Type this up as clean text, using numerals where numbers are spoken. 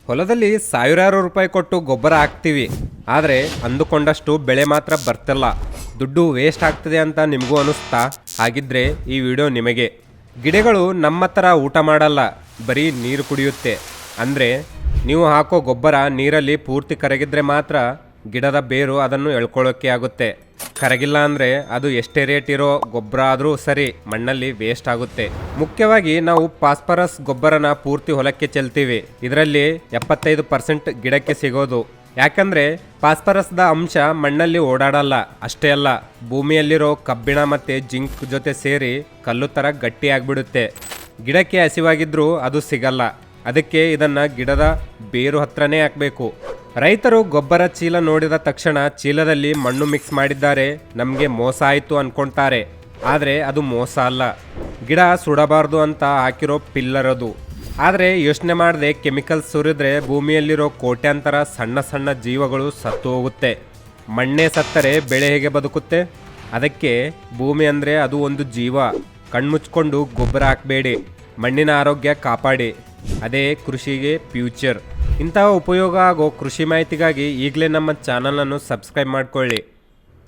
ಹೊಲದಲ್ಲಿ ಸಾವಿರಾರು ರೂಪಾಯಿ ಕೊಟ್ಟು ಗೊಬ್ಬರ ಹಾಕ್ತೀವಿ, ಆದರೆ ಅಂದುಕೊಂಡಷ್ಟು ಬೆಳೆ ಮಾತ್ರ ಬರ್ತಿಲ್ಲ. ದುಡ್ಡು ವೇಸ್ಟ್ ಆಗ್ತದೆ ಅಂತ ನಿಮಗೂ ಅನಿಸ್ತಾ? ಹಾಗಿದ್ರೆ ಈ ವಿಡಿಯೋ ನಿಮಗೆ. ಗಿಡಗಳು ನಮ್ಮ ಥರ ಊಟ ಮಾಡಲ್ಲ, ಬರೀ ನೀರು ಕುಡಿಯುತ್ತೆ. ಅಂದರೆ ನೀವು ಹಾಕೋ ಗೊಬ್ಬರ ನೀರಲ್ಲಿ ಪೂರ್ತಿ ಕರಗಿದ್ರೆ ಮಾತ್ರ ಗಿಡದ ಬೇರು ಅದನ್ನು ಎಳ್ಕೊಳ್ಳೋಕ್ಕೆ ಆಗುತ್ತೆ. ಕರಗಿಲ್ಲ ಅಂದರೆ ಅದು ಎಷ್ಟೇ ರೇಟ್ ಇರೋ ಗೊಬ್ಬರ ಆದರೂ ಸರಿ, ಮಣ್ಣಲ್ಲಿ ವೇಸ್ಟ್ ಆಗುತ್ತೆ. ಮುಖ್ಯವಾಗಿ ನಾವು ಫಾಸ್ಫರಸ್ ಗೊಬ್ಬರನ ಪೂರ್ತಿ ಹೊಲಕ್ಕೆ ಚೆಲ್ತೀವಿ. ಇದರಲ್ಲಿ 75% ಗಿಡಕ್ಕೆ ಸಿಗೋದು. ಯಾಕಂದರೆ ಫಾಸ್ಫರಸ್ದ ಅಂಶ ಮಣ್ಣಲ್ಲಿ ಓಡಾಡಲ್ಲ. ಅಷ್ಟೇ ಅಲ್ಲ, ಭೂಮಿಯಲ್ಲಿರೋ ಕಬ್ಬಿಣ ಮತ್ತು ಜಿಂಕ್ ಜೊತೆ ಸೇರಿ ಕಲ್ಲು ಥರ ಗಟ್ಟಿಯಾಗ್ಬಿಡುತ್ತೆ. ಗಿಡಕ್ಕೆ ಹಸಿವಾಗಿದ್ರೂ ಅದು ಸಿಗಲ್ಲ. ಅದಕ್ಕೆ ಇದನ್ನು ಗಿಡದ ಬೇರು ಹತ್ರನೇ ಹಾಕಬೇಕು. ರೈತರು ಗೊಬ್ಬರ ಚೀಲ ನೋಡಿದ ತಕ್ಷಣ ಚೀಲದಲ್ಲಿ ಮಣ್ಣು ಮಿಕ್ಸ್ ಮಾಡಿದ್ದಾರೆ, ನಮಗೆ ಮೋಸ ಆಯಿತು ಅಂದ್ಕೊಳ್ತಾರೆ. ಆದರೆ ಅದು ಮೋಸ ಅಲ್ಲ, ಗಿಡ ಸುಡಬಾರ್ದು ಅಂತ ಹಾಕಿರೋ ಪಿಲ್ಲರ್ ಅದು. ಆದರೆ ಯೋಚನೆ ಮಾಡದೆ ಕೆಮಿಕಲ್ಸ್ ಸುರಿದ್ರೆ ಭೂಮಿಯಲ್ಲಿರೋ ಕೋಟ್ಯಾಂತರ ಸಣ್ಣ ಸಣ್ಣ ಜೀವಗಳು ಸತ್ತು ಹೋಗುತ್ತೆ. ಮಣ್ಣೇ ಸತ್ತರೆ ಬೆಳೆ ಹೇಗೆ ಬದುಕುತ್ತೆ? ಅದಕ್ಕೆ ಭೂಮಿ ಅಂದರೆ ಅದು ಒಂದು ಜೀವ. ಕಣ್ಮುಚ್ಕೊಂಡು ಗೊಬ್ಬರ ಹಾಕಬೇಡಿ, ಮಣ್ಣಿನ ಆರೋಗ್ಯ ಕಾಪಾಡಿ. ಅದೇ ಕೃಷಿಗೆ ಫ್ಯೂಚರ್. ಇಂತಹ ಉಪಯೋಗ ಆಗೋ ಕೃಷಿ ಮಾಹಿತಿಗಾಗಿ ಈಗಲೇ ನಮ್ಮ ಚಾನಲನ್ನು ಸಬ್ಸ್ಕ್ರೈಬ್ ಮಾಡ್ಕೊಳ್ಳಿ.